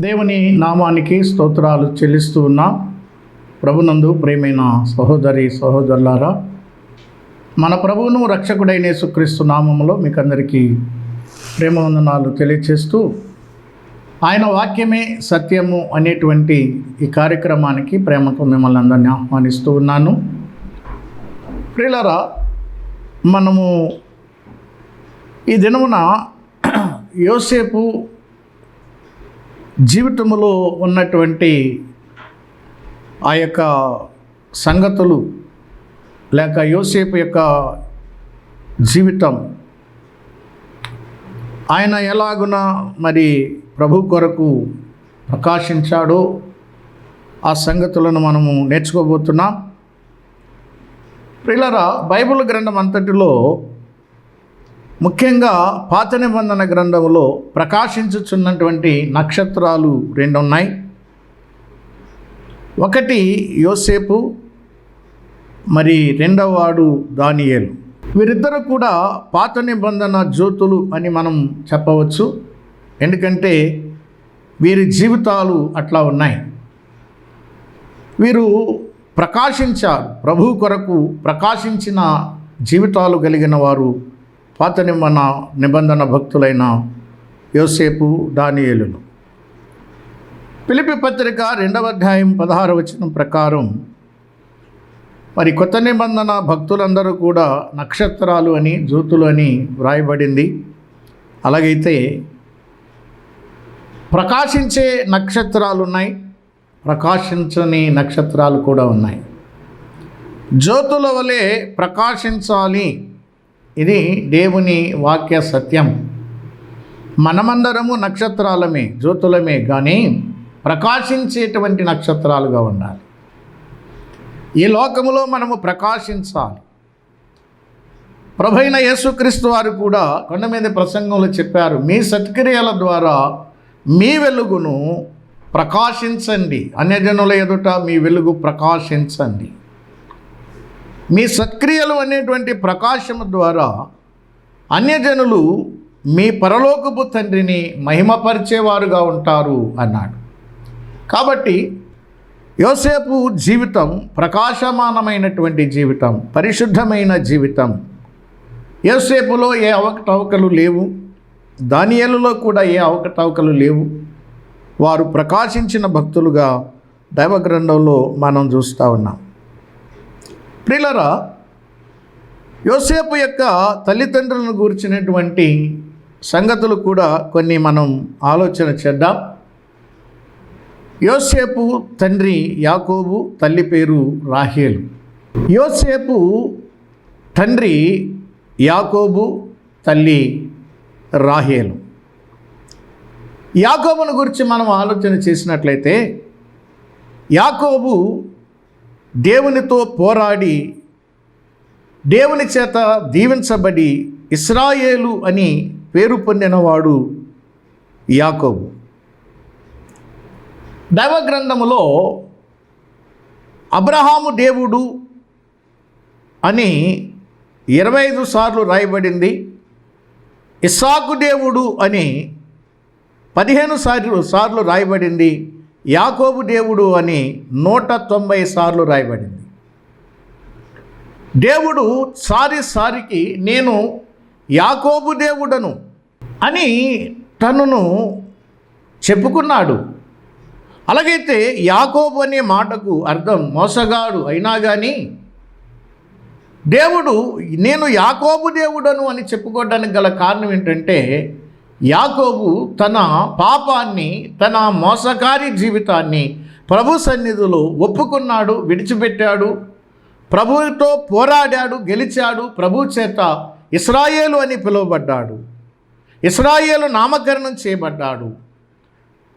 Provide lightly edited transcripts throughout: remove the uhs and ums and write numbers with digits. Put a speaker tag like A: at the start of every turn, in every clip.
A: దేవుని నామానికి స్తోత్రాలు చెల్లిస్తూ ఉన్నాం. ప్రభునందు ప్రియమైన సహోదరి సహోదరులారా, మన ప్రభువును రక్షకుడైన యేసుక్రీస్తు నామములో మీకు అందరికీ ప్రేమవందనాలు తెలియచేస్తూ, ఆయన వాక్యమే సత్యము అనేటువంటి ఈ కార్యక్రమానికి ప్రేమతో మిమ్మల్ని అందరినీ ఆహ్వానిస్తూ ఉన్నాను. ప్రియులారా, మనము ఈ దినమున యోసేపు జీవితంలో ఉన్నటువంటి ఆ యొక్క సంగతులు, లేక యోసేపు యొక్క జీవితం, ఆయన ఎలాగున మరి ప్రభు కొరకు ప్రకాశించాడో ఆ సంగతులను మనము నేర్చుకోబోతున్నాం. ప్రియులారా, బైబిల్ గ్రంథం అంతటిలో ముఖ్యంగా పాత నిబంధన గ్రంథంలో ప్రకాశించుచున్నటువంటి నక్షత్రాలు రెండు ఉన్నాయి. ఒకటి యోసేపు, మరి రెండవ వాడు దానియేలు. వీరిద్దరూ కూడా పాత నిబంధన జ్యోతులు అని మనం చెప్పవచ్చు. ఎందుకంటే వీరి జీవితాలు అట్లా ఉన్నాయి. వీరు ప్రకాశించారు, ప్రభు కొరకు ప్రకాశించిన జీవితాలు కలిగిన వారు పాత నిబంధన భక్తులైన యోసేపు, దానియేలులు. ఫిలిప్పీ పత్రిక 2వ అధ్యాయం 16వ వచనం ప్రకారం మరి కొత్త నిబంధన భక్తులందరూ కూడా నక్షత్రాలు అని, జ్యోతులు అని వ్రాయబడింది. అలాగైతే ప్రకాశించే నక్షత్రాలు ఉన్నాయి, ప్రకాశించని నక్షత్రాలు కూడా ఉన్నాయి. జ్యోతుల వలె ప్రకాశించాలి, ఇది దేవుని వాక్య సత్యం. మనమందరము నక్షత్రాలమే, జ్యోతులమే, కానీ ప్రకాశించేటువంటి నక్షత్రాలుగా ఉండాలి. ఈ లోకములో మనము ప్రకాశించాలి. ప్రభువైన యేసుక్రీస్తు వారు కూడా కొండ మీద ప్రసంగంలో చెప్పారు, మీ సత్క్రియల ద్వారా మీ వెలుగును ప్రకాశించండి, అన్యజనుల ఎదుట మీ వెలుగు ప్రకాశించండి. మీ సత్క్రియలు అనేటువంటి ప్రకాశము ద్వారా అన్యజనులు మీ పరలోకపు తండ్రిని మహిమపరిచేవారుగా ఉంటారు అన్నాడు. కాబట్టి యోసేపు జీవితం ప్రకాశమానమైనటువంటి జీవితం, పరిశుద్ధమైన జీవితం. యోసేపులో ఏ అవకతవకలు లేవు, దానియేలులో కూడా ఏ అవకతవకలు లేవు. వారు ప్రకాశించిన భక్తులుగా దైవ గ్రంథంలో మనం చూస్తూ ఉన్నాం. ప్రియులారా, యోసేపు యొక్క తల్లిదండ్రులను గురించినటువంటి సంగతులు కూడా కొన్ని మనం ఆలోచన చేద్దాం. యోసేపు తండ్రి యాకోబు, తల్లి పేరు రాహేలు. యోసేపు తండ్రి యాకోబు, తల్లి రాహేలు. యాకోబును గురించి మనం ఆలోచన చేసినట్లయితే, యాకోబు దేవునితో పోరాడి దేవుని చేత దీవించబడి ఇశ్రాయేలు అని పేరు పొందినవాడు యాకోబు. దైవ గ్రంథములో అబ్రహాము దేవుడు అని 25 సార్లు రాయబడింది. ఇస్సాకు దేవుడు అని 15 సార్లు రాయబడింది. యాకోబు దేవుడు అని 190 సార్లు రాయబడింది. దేవుడు సారికి నేను యాకోబు దేవుడను అని తనను చెప్పుకున్నాడు. అలాగైతే యాకోబు అనే మాటకు అర్థం మోసగాడు అయినా కానీ, దేవుడు నేను యాకోబు దేవుడను అని చెప్పుకోవడానికి గల కారణం ఏంటంటే, యాకోబు తన పాపాన్ని, తన మోసకారి జీవితాన్ని ప్రభు సన్నిధిలో ఒప్పుకున్నాడు, విడిచిపెట్టాడు, ప్రభువుతో పోరాడాడు, గెలిచాడు. ప్రభు చేత ఇశ్రాయేలు అని పిలువబడ్డాడు, ఇశ్రాయేలు నామకరణం చేయబడ్డాడు.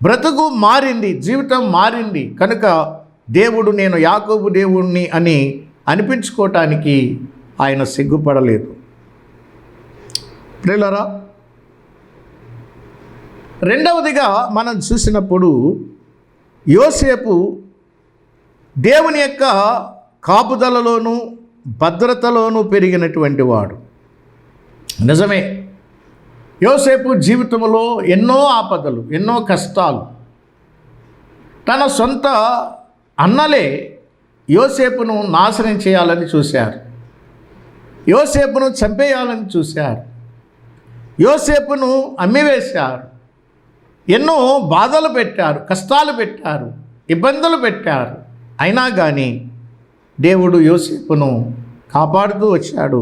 A: బ్రతుకు మారింది, జీవితం మారింది. కనుక దేవుడు నేను యాకోబు దేవుణ్ణి అని అనిపించుకోవటానికి ఆయన సిగ్గుపడలేదు. ప్రియులారా, రెండవదిగా మనం చూసినప్పుడు యోసేపు దేవుని యొక్క కాపుదలలోనూ భద్రతలోనూ పెరిగినటువంటి వాడు. నిజమే, యోసేపు జీవితంలో ఎన్నో ఆపదలు, ఎన్నో కష్టాలు, తన సొంత అన్నలే యోసేపును నాశనం చేయాలని చూశారు. యోసేపును చంపేయాలని చూశారు. యోసేపును అమ్మివేశారు. ఎన్నో బాధలు పెట్టారు, కష్టాలు పెట్టారు, ఇబ్బందులు పెట్టారు. అయినా కానీ దేవుడు యోసేపును కాపాడుతూ వచ్చాడు,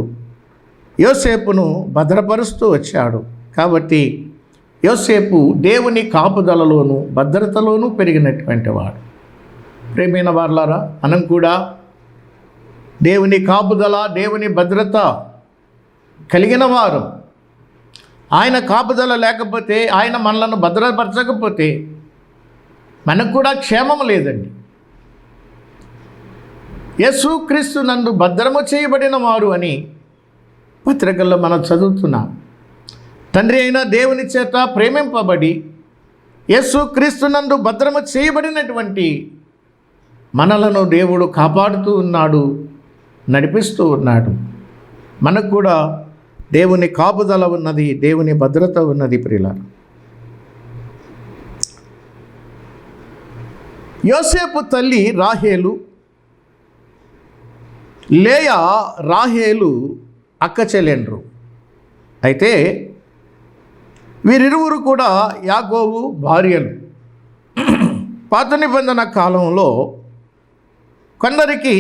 A: యోసేపును భద్రపరుస్తూ వచ్చాడు. కాబట్టి యోసేపు దేవుని కాపుదలలోను భద్రతలోనూ పెరిగినటువంటి వాడు. ప్రేమైన వారలారా, మనం కూడా దేవుని కాపుదల, దేవుని భద్రత కలిగిన వారు. ఆయన కాపుదల లేకపోతే, ఆయన మనలను భద్రపరచకపోతే మనకు కూడా క్షేమం లేదండి. యేసుక్రీస్తు నందు భద్రము చేయబడిన వారు అని పత్రికల్లో మనం చదువుతున్నాం. తండ్రి అయిన దేవుని చేత ప్రేమింపబడి యేసుక్రీస్తు నందు భద్రము చేయబడినటువంటి మనలను దేవుడు కాపాడుతూ ఉన్నాడు, నడిపిస్తూ ఉన్నాడు. మనకు కూడా దేవుని కాపుదల ఉన్నది, దేవుని భద్రత ఉన్నది. ప్రియులారా, యోసేపు తల్లి రాహేలు, లేయా రాహేలు అక్క చెల్లెండ్రు. అయితే వీరిరువురు కూడా యాకోబు భార్యలు. పాత నిబంధన కాలంలో కొందరికి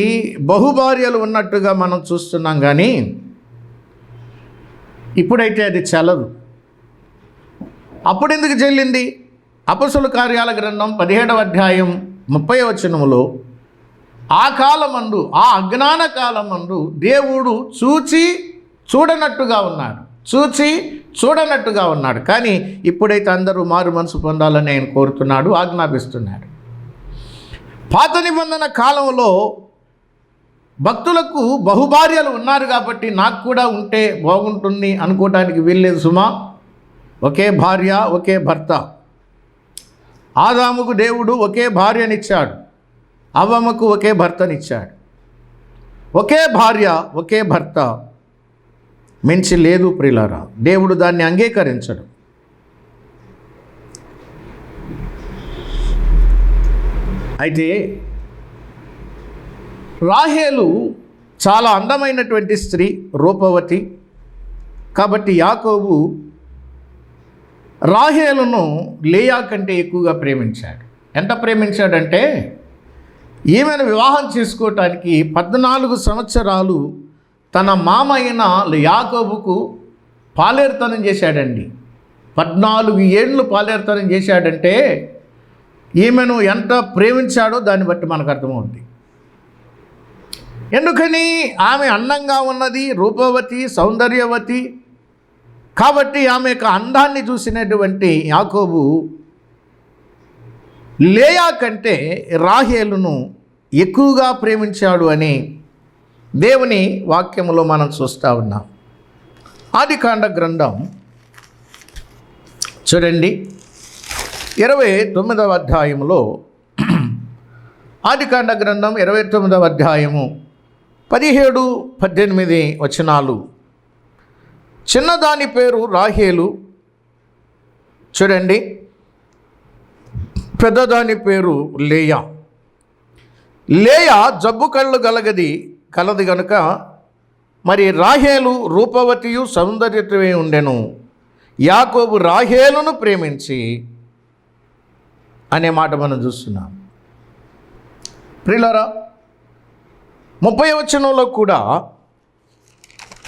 A: బహుభార్యలు ఉన్నట్టుగా మనం చూస్తున్నాం, కానీ ఇప్పుడైతే అది చెల్లదు. అప్పుడు ఎందుకు చెల్లింది? అపొస్తలుల కార్యాల గ్రంథం 17వ అధ్యాయం 30వ వచనములో ఆ కాలమందు, ఆ అజ్ఞాన కాలమందు దేవుడు చూడనట్టుగా ఉన్నాడు. కానీ ఇప్పుడైతే అందరూ మారు మనసు పొందాలని ఆయన కోరుతున్నాడు, ఆజ్ఞాపిస్తున్నాడు. పాత నిబంధన కాలంలో భక్తులకు బహుభార్యలు ఉన్నారు కాబట్టి నాకు కూడా ఉంటే బాగుంటుంది అనుకోవటానికి వీల్లేదు సుమా. ఒకే భార్య, ఒకే భర్త. ఆదాముకు దేవుడు ఒకే భార్యనిచ్చాడు, అవ్వమ్మకు ఒకే భర్తనిచ్చాడు. ఒకే భార్య, ఒకే భర్త మించి లేదు ప్రియులారా. దేవుడు దాన్ని అంగీకరించడు. అయితే రాహేలు చాలా అందమైనటువంటి స్త్రీ, రూపవతి. కాబట్టి యాకోబు రాహేలును లేయా కంటే ఎక్కువగా ప్రేమించాడు. ఎంత ప్రేమించాడంటే ఈమెను వివాహం చేసుకోవటానికి 14 సంవత్సరాలు తన మామ అయిన యాకోబుకు పాలేరుతనం చేశాడండి. 14 ఏళ్ళు పాలేరుతనం చేశాడంటే ఈమెను ఎంత ప్రేమించాడో దాన్ని బట్టి మనకు అర్థమవుతుంది. ఎందుకని? ఆమె అందంగా ఉన్నది, రూపవతి, సౌందర్యవతి. కాబట్టి ఆమె యొక్క అందాన్ని చూసినటువంటి యాకోబు లేయా కంటే రాహేలును ఎక్కువగా ప్రేమించాడు అని దేవుని వాక్యములో మనం చూస్తూ ఉన్నాం. ఆదికాండ గ్రంథం చూడండి, 29వ అధ్యాయంలో, ఆదికాండ గ్రంథం 29వ అధ్యాయము 17-18 వచనాలు. చిన్నదాని పేరు రాహేలు, చూడండి, పెద్దదాని పేరు లేయా. లేయా జబ్బు కళ్ళు కలది గనుక మరి రాహేలు రూపవతియు సౌందర్యతవే ఉండెను. యాకోబు రాహేలును ప్రేమించి అనే మాట మనం చూస్తున్నాం. ప్రియులారా, 30వ వచనంలో కూడా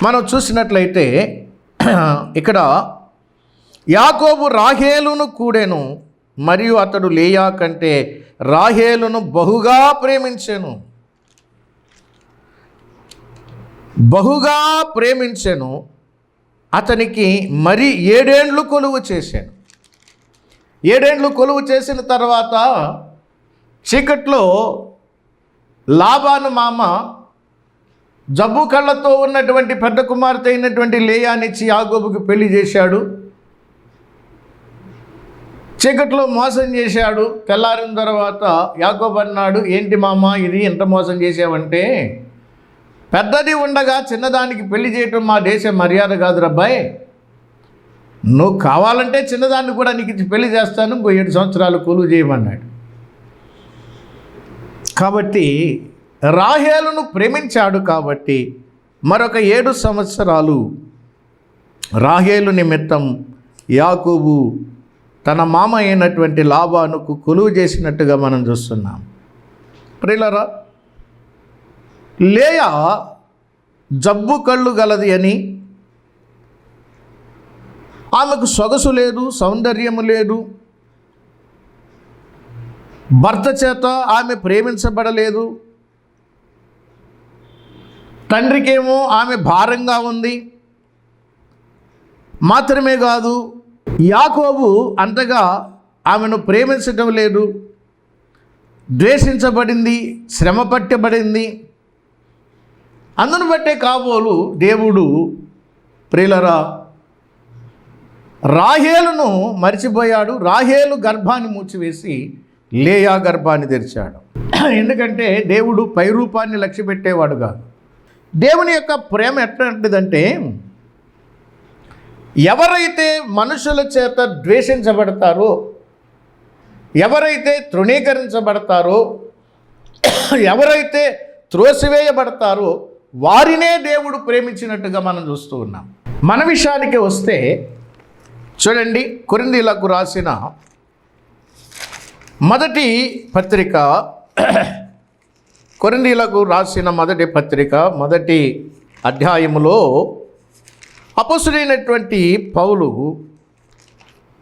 A: మనం చూసినట్లయితే ఇక్కడ యాకోబు రాహేలును కూడెను, మరియు అతడు లేయా కంటే రాహేలును బహుగా ప్రేమించెను. అతనికి మరి 7 ఏండ్లు కొలువు చేశాను. 7 ఏండ్లు కొలువు చేసిన తర్వాత చీకట్లో లాబాను మామ జబ్బు కళ్ళతో ఉన్నటువంటి పెద్ద కుమార్తె అయినటువంటి లేయానిచ్చి యాకోబుకి పెళ్లి చేశాడు. చీకట్లో మోసం చేశాడు. తెల్లారిన తర్వాత యాకోబు అన్నాడు, ఏంటి మామ ఇది ఎంత మోసం చేసావంటే, పెద్దది ఉండగా చిన్నదానికి పెళ్లి చేయటం మా దేశ మర్యాద కాదు రబ్బాయ్. నువ్వు కావాలంటే చిన్నదాన్ని కూడా నీకు ఇచ్చి పెళ్లి చేస్తాను, ఇంకో 7 సంవత్సరాలు కొలువు చేయమన్నాడు. కాబట్టి రాహేలును ప్రేమించాడు కాబట్టి మరొక 7 సంవత్సరాలు రాహేలు నిమిత్తం యాకోబు తన మామ అయినటువంటి లాబానుకు కొలువు చేసినట్టుగా మనం చూస్తున్నాం. ప్రియులారా, లేయా జబ్బు కళ్ళు గలది అని, ఆమెకు సొగసు లేదు, సౌందర్యము లేదు, భర్త చేత ఆమె ప్రేమించబడలేదు, తండ్రికేమో ఆమె భారంగా ఉంది. మాత్రమే కాదు, యాకోబు అంతగా ఆమెను ప్రేమించడం లేదు, ద్వేషించబడింది, శ్రమ పట్టబడింది. అందును బట్టే కాబోలు దేవుడు ప్రియులరా రాహేలును మర్చిపోయాడు. రాహేలు గర్భాన్ని మూసివేసి లేయా గర్భాన్ని తెరిచాడు. ఎందుకంటే దేవుడు పై రూపాన్ని లక్ష్య పెట్టేవాడు కాదు. దేవుని యొక్క ప్రేమ ఎట్లాంటిదంటే, ఎవరైతే మనుషుల చేత ద్వేషించబడతారో, ఎవరైతే తృణీకరించబడతారో, ఎవరైతే త్రోసివేయబడతారో వారినే దేవుడు ప్రేమించినట్టుగా మనం చూస్తూ ఉన్నాం. మన విషయానికి వస్తే చూడండి, కొరింథీయులకు రాసిన మొదటి పత్రిక, కొరింథీయులకు రాసిన మొదటి పత్రిక మొదటి అధ్యాయములో అపొస్తలుడైనటువంటి పౌలు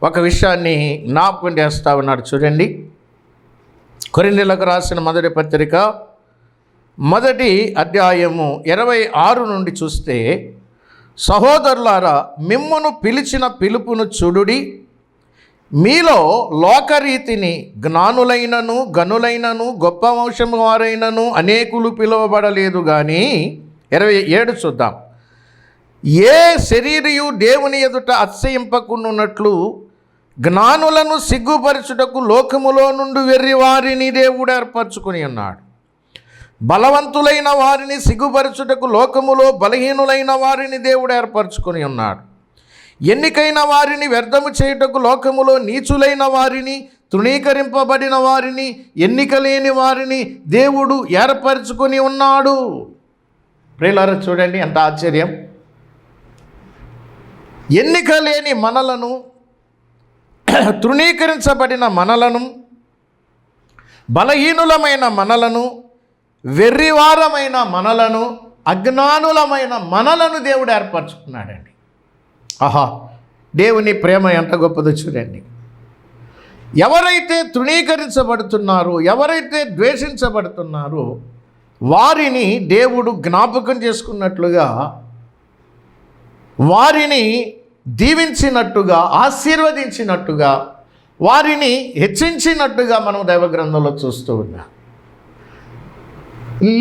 A: ఒక విషయాన్ని జ్ఞాపకం చేస్తూ ఉన్నాడు. చూడండి, కొరింథీయులకు రాసిన మొదటి పత్రిక మొదటి అధ్యాయము 26 నుండి చూస్తే, సహోదరులారా, మిమ్మును పిలిచిన పిలుపును చూడుడి. మీలో లోకరీతిని జ్ఞానులైనను గనులైనను గొప్ప వంశము వారైనను అనేకులు పిలువబడలేదు కానీ, 27 చూద్దాం. ఏ శరీరియు దేవుని ఎదుట అతిశయింపకుండునట్లు జ్ఞానులను సిగ్గుపరచుటకు లోకములో నుండి వెర్రివారిని దేవుడు ఏర్పరచుకుని ఉన్నాడు. బలవంతులైన వారిని సిగ్గుపరచుటకు లోకములో బలహీనులైన వారిని దేవుడు ఏర్పరచుకుని ఉన్నాడు. ఎన్నికైన వారిని వ్యర్థము చేయుటకు లోకములో నీచులైన వారిని, తృణీకరింపబడిన వారిని, ఎన్నిక లేని వారిని దేవుడు ఏర్పరచుకొని ఉన్నాడు. ప్రియులారా, చూడండి ఎంత ఆశ్చర్యం. ఎన్నిక లేని మనలను, తృణీకరించబడిన మనలను, బలహీనులమైన మనలను, వెర్రివారమైన మనలను, అజ్ఞానులమైన మనలను దేవుడు ఏర్పరచుకున్నాడండి. ఆహా, దేవుని ప్రేమ ఎంత గొప్పదో చూడండి. ఎవరైతే తృణీకరించబడుతున్నారో, ఎవరైతే ద్వేషించబడుతున్నారో వారిని దేవుడు జ్ఞాపకం చేసుకున్నట్లుగా, వారిని దీవించినట్టుగా, ఆశీర్వదించినట్టుగా, వారిని హెచ్చించినట్టుగా మనం దైవ గ్రంథంలో చూస్తూ ఉన్నాం.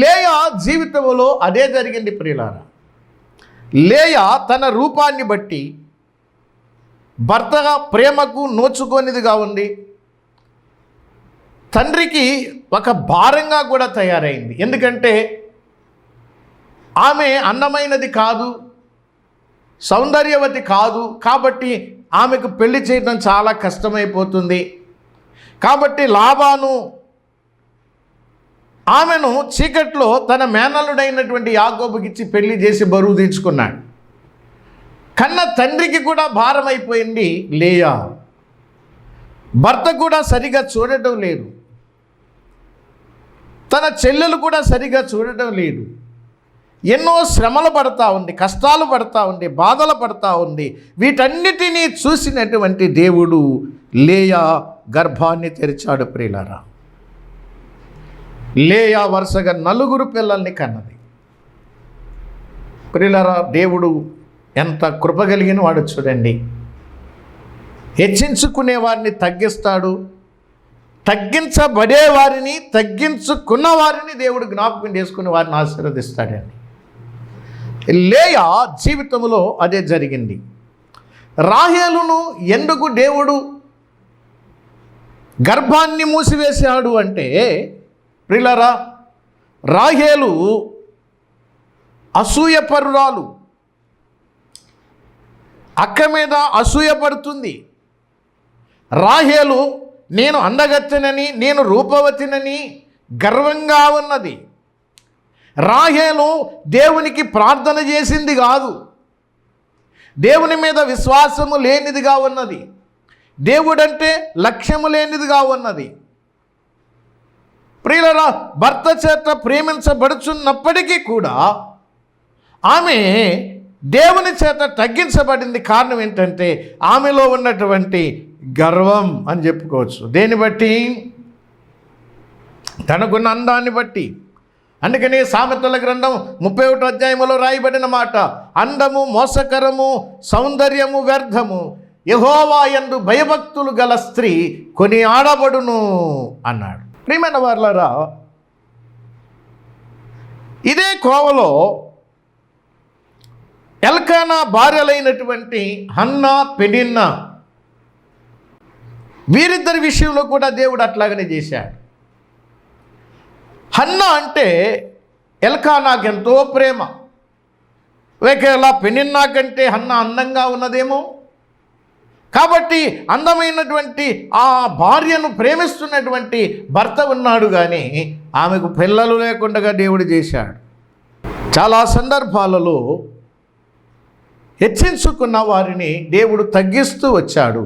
A: లేయా జీవితంలో అదే జరిగింది ప్రియులారా. లేయా తన రూపాన్ని బట్టి భర్తగా ప్రేమకు నోచుకోనిదిగా ఉంది, తండ్రికి ఒక భారంగా కూడా తయారైంది. ఎందుకంటే ఆమె అందమైనది కాదు, సౌందర్యవతి కాదు, కాబట్టి ఆమెకు పెళ్లి చేయడం చాలా కష్టమైపోతుంది. కాబట్టి లాబాను ఆమెను చీకట్లో తన మేనల్లుడైనటువంటి యాకోబుకిచ్చి పెళ్లి చేసి బరువు తీర్చుకున్నాడు. కన్న తండ్రికి కూడా భారం అయిపోయింది లేయా. భర్త కూడా సరిగా చూడటం లేదు, తన చెల్లెలు కూడా సరిగా చూడటం లేదు. ఎన్నో శ్రమలు పడతా ఉంది, కష్టాలు పడతా ఉంది, బాధలు పడతా ఉంది. వీటన్నిటినీ చూసినటువంటి దేవుడు లేయా గర్భాన్ని తెరిచాడు. ప్రియులారా, లేయా వరుసగా 4 పిల్లల్ని కన్నది. ప్రియులారా, దేవుడు ఎంత కృప కలిగిన వాడు చూడండి. హెచ్చించుకునే వారిని తగ్గిస్తాడు, తగ్గించబడే వారిని, తగ్గించుకున్న వారిని దేవుడు జ్ఞాపకం చేసుకుని వారిని ఆశీర్వదిస్తాడండి. లేయా జీవితంలో అదే జరిగింది. రాహేలును ఎందుకు దేవుడు గర్భాన్ని మూసివేశాడు అంటే, ప్రియులారా, రాహేలు అసూయపరురాలు, అక్క మీద అసూయపడుతుంది. రాహేలు నేను అందగత్తెనని, నేను రూపవతినని, గర్వంగా ఉన్నది. రాహేలు దేవునికి ప్రార్థన చేసింది కాదు, దేవుని మీద విశ్వాసము లేనిదిగా ఉన్నది, దేవుడంటే లక్ష్యము లేనిదిగా ఉన్నది. ప్రియులారా, భర్త చేత ప్రేమించబడుచున్నప్పటికీ కూడా ఆమె దేవుని చేత తగ్గించబడింది. కారణం ఏంటంటే ఆమెలో ఉన్నటువంటి గర్వం అని చెప్పుకోవచ్చు. దేన్ని బట్టి? తనకున్న అందాన్ని బట్టి. అందుకని సామెతల గ్రంథం 31వ అధ్యాయంలో రాయబడిన మాట, అందము మోసకరము, సౌందర్యము వ్యర్థము, యెహోవా యందు భయభక్తులు గల స్త్రీ కొని ఆడబడును అన్నాడు. ప్రియమైన వారలారా, ఇదే కోవలో ఎల్కానా భార్యలైనటువంటి హన్నా, పెనిన్నా వీరిద్దరి విషయంలో కూడా దేవుడు అట్లాగనే చేశాడు. హన్నా అంటే ఎల్కానాకు ఎంతో ప్రేమ. ఒకవేళ పెనిన్నా కంటే హన్నా అందంగా ఉన్నదేమో, కాబట్టి అందమైనటువంటి ఆ భార్యను ప్రేమిస్తున్నటువంటి భర్త ఉన్నాడు, కానీ ఆమెకు పిల్లలు లేకుండా దేవుడు చేశాడు. చాలా సందర్భాలలో హెచ్చించుకున్న వారిని దేవుడు తగ్గిస్తూ వచ్చాడు.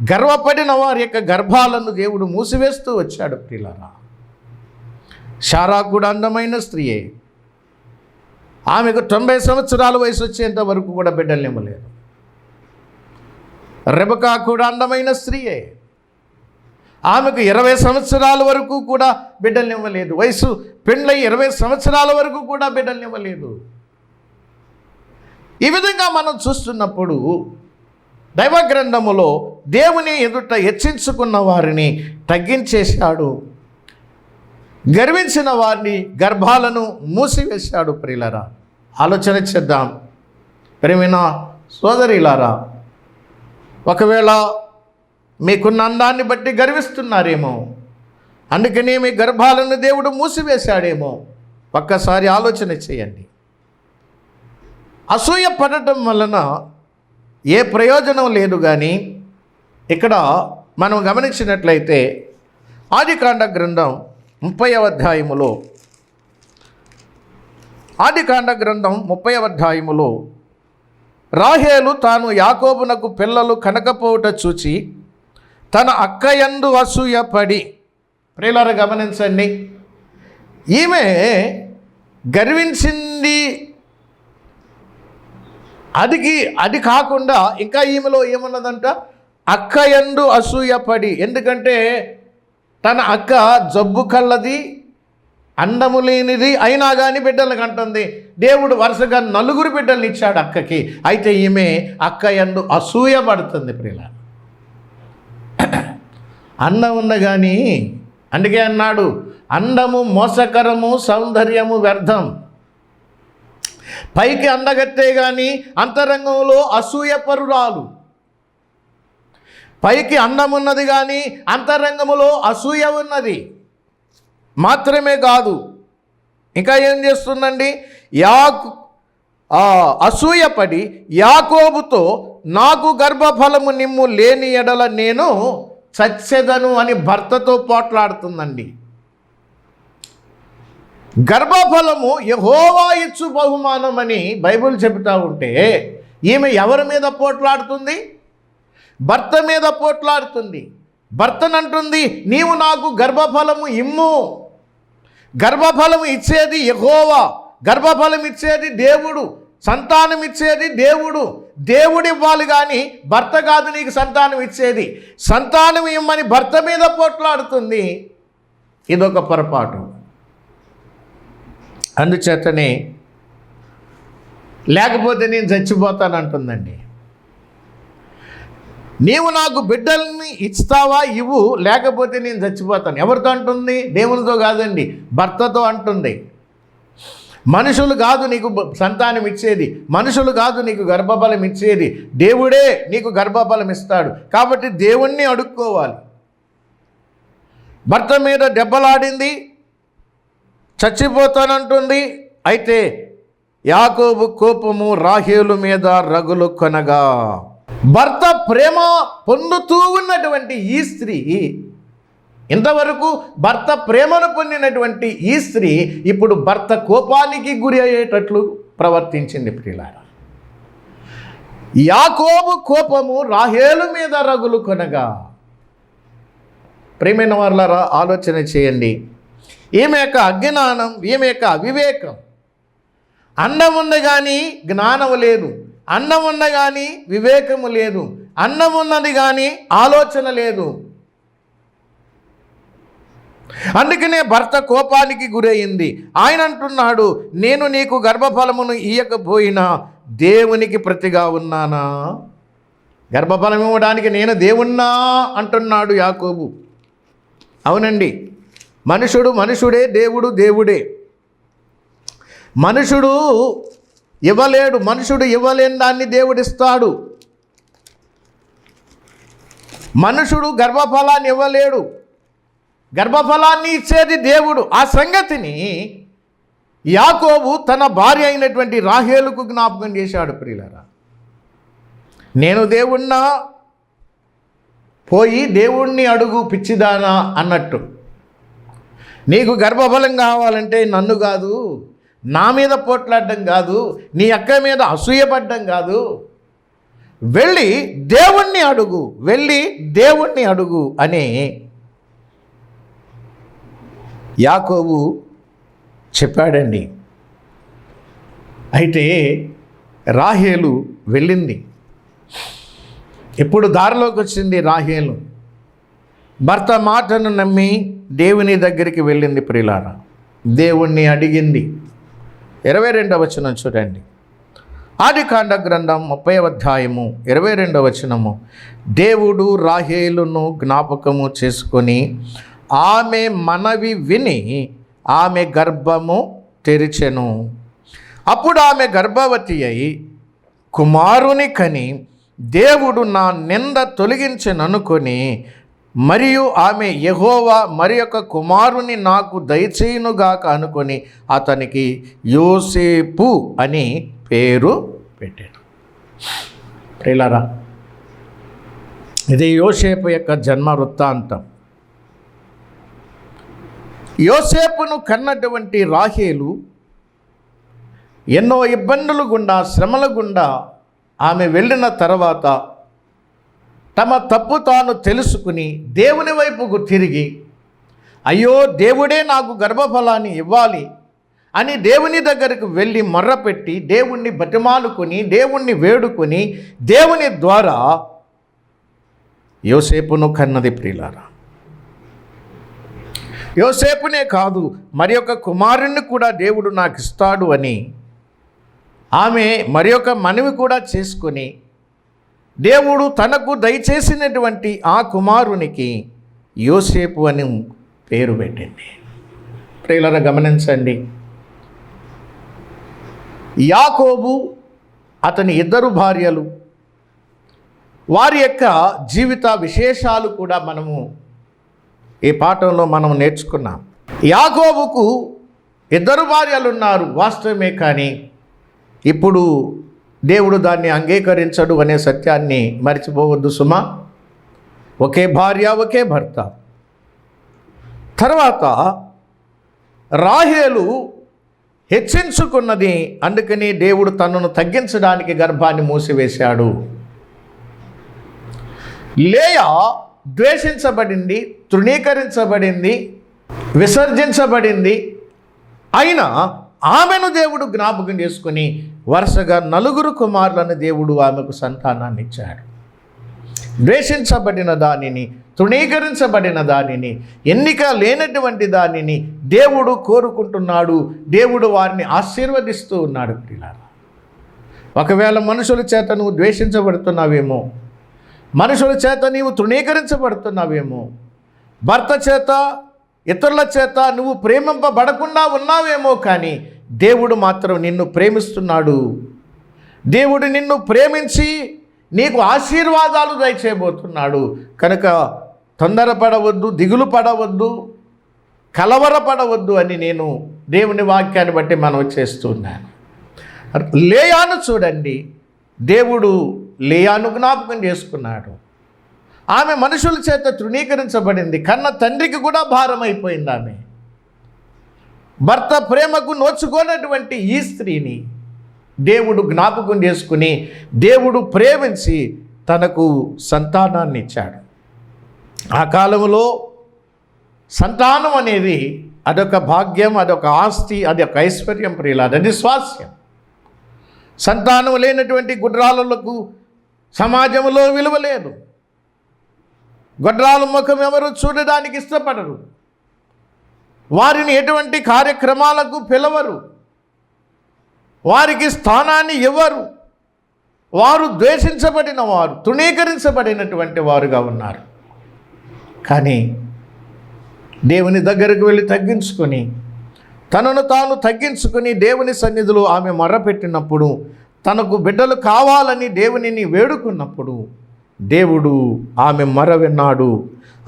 A: గర్వపడిన వారి యొక్క గర్భాలను దేవుడు మూసివేస్తూ వచ్చాడు. ప్రియులారా, శారా కూడా అందమైన స్త్రీయే. ఆమెకు 90 సంవత్సరాల వయసు వచ్చేంత వరకు కూడా బిడ్డలు ఇవ్వలేదు. రెబకా కూడా అందమైన స్త్రీయే. ఆమెకు 20 సంవత్సరాల వరకు కూడా బిడ్డలు ఇవ్వలేదు. వయసు పెండ్లై 20 సంవత్సరాల వరకు కూడా బిడ్డలు ఇవ్వలేదు. ఈ విధంగా మనం చూస్తున్నప్పుడు దైవ గ్రంథములో దేవుని ఎదుట హెచ్చించుకున్న వారిని తగ్గించేశాడు, గర్వించిన వారిని గర్భాలను మూసివేశాడు. ప్రియులారా, ఆలోచన చేద్దాం. ప్రేమైన సోదరిలారా, ఒకవేళ మీకున్న అందాన్ని బట్టి గర్విస్తున్నారేమో, అందుకని మీ గర్భాలను దేవుడు మూసివేశాడేమో. ఒక్కసారి ఆలోచన చేయండి. అసూయ పడటం వలన ఏ ప్రయోజనం లేదు. కానీ ఇక్కడ మనం గమనించినట్లయితే ఆదికాండ గ్రంథం 30వ అధ్యాయములో, ఆదికాండ గ్రంథం 30వ అధ్యాయములో రాహేలు తాను యాకోబునకు పిల్లలు కనకపోవుట చూచి తన అక్కయందు అసూయపడి. ప్రియులారా, గమనించండి, ఈమె గర్వించింది. అది కాకుండా ఇంకా ఈమెలో ఏమన్నదంట? అక్కయందు అసూయపడి. ఎందుకంటే తన అక్క జబ్బు కళ్ళది, అందము లేనిది, అయినా కానీ బిడ్డలు కంటుంది. దేవుడు వరుసగా 4 బిడ్డలు ఇచ్చాడు అక్కకి. అయితే ఈమె అక్కయందు అసూయపడుతుంది. ప్రియుల, అందం ఉంది కానీ, అందుకే అన్నాడు, అందము మోసకరము, సౌందర్యము వ్యర్థం. పైకి అందగత్తే కానీ అంతరంగంలో అసూయపరురాలు. పైకి అందమున్నది కానీ అంతరంగములో అసూయ ఉన్నది. మాత్రమే కాదు, ఇంకా ఏం చేస్తుందండి? అసూయపడి యాకోబుతో నాకు గర్భఫలము నిమ్ము, లేని ఎడల నేను చచ్చెదను అని భర్తతో పోట్లాడుతుందండి. గర్భఫలము యెహోవా ఇచ్చు బహుమానం అని బైబిల్ చెబుతూ ఉంటే ఈమె ఎవరి మీద పోట్లాడుతుంది? భర్త మీద పోట్లాడుతుంది. భర్తనంటుంది, నీవు నాకు గర్భఫలము ఇమ్ము. గర్భఫలము ఇచ్చేది యెహోవా, గర్భఫలం ఇచ్చేది దేవుడు, సంతానం ఇచ్చేది దేవుడు. దేవుడు ఇవ్వాలి కానీ భర్త కాదు నీకు సంతానం ఇచ్చేది. సంతానం ఇమ్మని భర్త మీద పోట్లాడుతుంది. ఇదొక పొరపాటు. అందుచేతనే లేకపోతే నేను చచ్చిపోతానంటుందండి. నీవు నాకు బిడ్డల్ని ఇస్తావా? ఇవ్వు, లేకపోతే నేను చచ్చిపోతాను. ఎవరితో అంటుంది? దేవునితో కాదండి, భర్తతో అంటుంది. మనుషులు కాదు నీకు సంతానం ఇచ్చేది, మనుషులు కాదు నీకు గర్భఫలం ఇచ్చేది, దేవుడే నీకు గర్భఫలం ఇస్తాడు. కాబట్టి దేవుణ్ణి అడుక్కోవాలి. భర్త మీద దెబ్బలాడింది, చచ్చిపోతానంటుంది. అయితే యాకోబు కోపము రాహేలు మీద రగులు కొనగా, భర్త ప్రేమ పొందుతూ ఉన్నటువంటి ఈ స్త్రీ ఇంతవరకు భర్త ప్రేమను పొందినటువంటి ఈ స్త్రీ ఇప్పుడు భర్త కోపానికి గురి అయ్యేటట్లు ప్రవర్తించింది. ప్రియులారా, యాకోబు కోపము రాహేలు మీద రగులు కొనగా, ప్రియమైన వారలారా ఆలోచన చేయండి. ఈమె యొక్క అజ్ఞానం, ఈమె యొక్క అవివేకం. అన్నం ఉంది కానీ జ్ఞానము లేదు, అన్నం ఉంది కానీ వివేకము లేదు, అన్నం ఉన్నది కానీ ఆలోచన లేదు. అందుకనే భర్త కోపానికి గురయింది. ఆయన అంటున్నాడు, నేను నీకు గర్భఫలమును ఇయ్యకపోయినా దేవునికి ప్రతిగా ఉన్నానా? గర్భఫలం ఇవ్వడానికి నేను దేవుణ్ణా అంటున్నాడు యాకోబు. అవునండి, మనుషుడు మనుషుడే, దేవుడు దేవుడే. మనుషుడు ఇవ్వలేడు, మనుషుడు ఇవ్వలేని దాన్ని దేవుడిస్తాడు. మనుషుడు గర్భఫలాన్ని ఇవ్వలేడు, గర్భఫలాన్ని ఇచ్చేది దేవుడు. ఆ సంగతిని యాకోబు తన భార్య అయినటువంటి రాహేలుకు జ్ఞాపకం చేశాడు. ప్రియులారా, నేను దేవుణ్ణా, పోయి దేవుణ్ణి అడుగు పిచ్చిదానా అన్నట్టు. నీకు గర్భఫలం కావాలంటే నన్ను కాదు, నా మీద పోట్లాడడం కాదు, నీ అక్క మీద అసూయపడ్డం కాదు, వెళ్ళి దేవుణ్ణి అడుగు, వెళ్ళి దేవుణ్ణి అడుగు అని యాకోబు చెప్పాడండి. అయితే రాహేలు వెళ్ళింది. ఇప్పుడు దారిలోకి వచ్చింది రాహేలు. భర్త మాటను నమ్మి దేవుని దగ్గరికి వెళ్ళింది. ప్రియులారా, దేవుణ్ణి అడిగింది. 22వ వచనం చూడండి. ఆదికాండ గ్రంథం 30వ అధ్యాయము 22వ వచనము. దేవుడు రాహేలును జ్ఞాపకము చేసుకొని ఆమె మనవి విని ఆమె గర్భము తెరిచెను. అప్పుడు ఆమె గర్భవతి అయి కుమారుని కని దేవుడు నా నింద తొలగించెననుకొని, మరియు ఆమె యెహోవా మరి యొక్క కుమారుని నాకు దయచేయునుగాక అనుకొని అతనికి యోసేపు అని పేరు పెట్టాడు. ప్రియులారా, ఇది యోసేపు యొక్క జన్మ వృత్తాంతం. యోసేపును కన్నటువంటి రాహేలు ఎన్నో ఇబ్బందులు గుండా, శ్రమల గుండా ఆమె వెళ్ళిన తర్వాత తమ తప్పు తాను తెలుసుకుని దేవుని వైపుకు తిరిగి, అయ్యో దేవుడే నాకు గర్భఫలాన్ని ఇవ్వాలి అని దేవుని దగ్గరకు వెళ్ళి మొర్రపెట్టి దేవుణ్ణి బతిమాలుకొని దేవుణ్ణి వేడుకొని దేవుని ద్వారా యోసేపును కన్నది. ప్రియులారా, యోసేపునే కాదు మరి ఒక కుమారుణ్ణి కూడా దేవుడు నాకు ఇస్తాడు అని ఆమె మరి ఒక మనవి కూడా చేసుకొని దేవుడు తనకు దయచేసినటువంటి ఆ కుమారునికి యోసేపు అని పేరు పెట్టింది. ప్రియులారా, గమనించండి. యాకోబు, అతని ఇద్దరు భార్యలు, వారి యొక్క జీవిత విశేషాలు కూడా మనము ఈ పాఠంలో మనం నేర్చుకున్నాం. యాకోబుకు ఇద్దరు భార్యలు ఉన్నారు వాస్తవమే, కానీ ఇప్పుడు దేవుడు దాన్ని అంగీకరించడు అనే సత్యాన్ని మర్చిపోవద్దు సుమా. ఒకే భార్య, ఒకే భర్త. తర్వాత రాహేలు హెచ్చించుకున్నది, అందుకని దేవుడు తనను తగ్గించడానికి గర్భాన్ని మూసివేశాడు. లేయా ద్వేషించబడింది, తృణీకరించబడింది, విసర్జించబడింది. అయినా ఆమెను దేవుడు జ్ఞాపకం చేసుకుని వరుసగా 4 కుమారులను దేవుడు ఆమెకు సంతానాన్ని ఇచ్చాడు. ద్వేషించబడిన దానిని, తృణీకరించబడిన దానిని, ఎన్నిక లేనటువంటి దానిని దేవుడు కోరుకుంటున్నాడు. దేవుడు వారిని ఆశీర్వదిస్తూ ఉన్నాడు. ప్రియులారా, ఒకవేళ మనుషుల చేత నువ్వు ద్వేషించబడుతున్నావేమో, మనుషుల చేత నీవు తృణీకరించబడుతున్నావేమో, భర్త చేత, ఇతరుల చేత నువ్వు ప్రేమింపబడకుండా ఉన్నావేమో, కానీ దేవుడు మాత్రం నిన్ను ప్రేమిస్తున్నాడు. దేవుడు నిన్ను ప్రేమించి నీకు ఆశీర్వాదాలు దయచేయబోతున్నాడు. కనుక తొందరపడవద్దు, దిగులు పడవద్దు, కలవరపడవద్దు అని నేను దేవుని వాక్యాన్ని బట్టి మనం చేస్తున్నాను. లేయాను చూడండి, దేవుడు లేయాను జ్ఞాపకం చేసుకున్నాడు. ఆమె మనుషుల చేత తృణీకరించబడింది. కన్న తండ్రికి కూడా భారం అయిపోయింది ఆమె. భర్త ప్రేమకు నోచుకోనటువంటి ఈ స్త్రీని దేవుడు జ్ఞాపకం చేసుకుని, దేవుడు ప్రేమించి తనకు సంతానాన్ని ఇచ్చాడు. ఆ కాలంలో సంతానం అనేది అదొక భాగ్యం, అదొక ఆస్తి, అదొక ఐశ్వర్యం ప్రియులారా, అది స్వాస్యం. సంతానం లేనటువంటి గుడ్రాలకు సమాజంలో విలువ లేదు. గొడ్రాల ముఖం ఎవరు చూడడానికి ఇష్టపడరు. వారిని ఎటువంటి కార్యక్రమాలకు పిలవరు, వారికి స్థానాన్ని ఇవ్వరు. వారు ద్వేషించబడిన వారు, తృణీకరించబడినటువంటి వారుగా ఉన్నారు. కానీ దేవుని దగ్గరకు వెళ్ళి తగ్గించుకొని, తనను తాను తగ్గించుకొని దేవుని సన్నిధిలో ఆమె మొర్రపెట్టినప్పుడు, తనకు బిడ్డలు కావాలని దేవునిని వేడుకున్నప్పుడు దేవుడు ఆమె మొర విన్నాడు,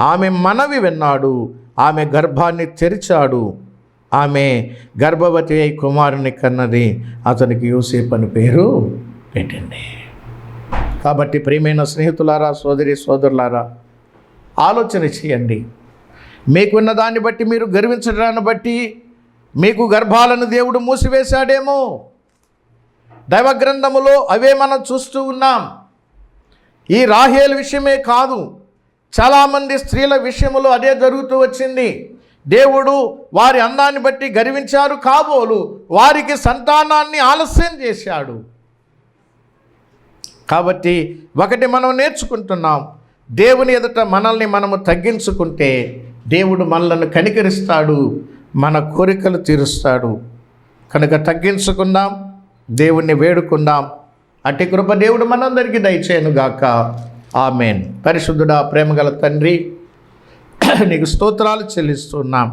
A: ఆమె మనవి విన్నాడు, ఆమె గర్భాన్ని తెరిచాడు. ఆమె గర్భవతి అయి కుమారుని కన్నది. అతనికి యోసేపు అని పేరు పెట్టింది. కాబట్టి ప్రియమైన స్నేహితులారా, సోదరి సోదరులారా, ఆలోచన చేయండి. మీకున్న దాన్ని బట్టి, మీరు గర్వించడాన్ని బట్టి మీకు గర్భాలను దేవుడు మూసివేశాడేమో. దైవ గ్రంథములో అవే మనం చూస్తూ ఉన్నాం. ఈ రాహేలు విషయమే కాదు, చాలామంది స్త్రీల విషయంలో అదే జరుగుతూ వచ్చింది. దేవుడు వారి అందాన్ని బట్టి గర్వించారు కాబోలు, వారికి సంతానాన్ని ఆలస్యం చేశాడు. కాబట్టి ఒకటి మనం నేర్చుకుంటున్నాం, దేవుని ఎదుట మనల్ని మనము తగ్గించుకుంటే దేవుడు మనలను కనికరిస్తాడు, మన కోరికలు తీరుస్తాడు. కనుక తగ్గించుకుందాం, దేవుణ్ణి వేడుకుందాం. అట్టి కృప దేవుడు మనందరికీ దయచేయనుగాక. ఆమెన్. పరిశుద్ధుడా, ప్రేమగల తండ్రి, నీకు స్తోత్రాలు చెల్లిస్తున్నాం.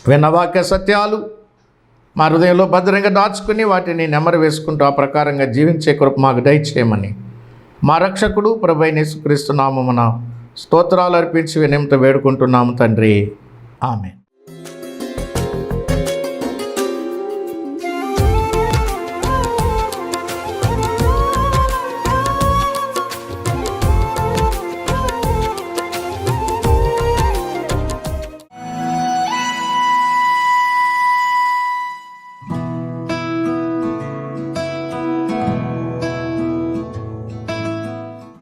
A: విన్న వాక్య సత్యాలు మా హృదయంలో భద్రంగా దాచుకుని వాటిని నెమరు వేసుకుంటూ ఆ ప్రకారంగా జీవించే కృప మాకు దయచేయమని మా రక్షకుడు ప్రభువైన యేసుక్రీస్తు నామమున స్తోత్రాలు అర్పించి వినయంతో వేడుకుంటున్నాము తండ్రి. ఆమెన్.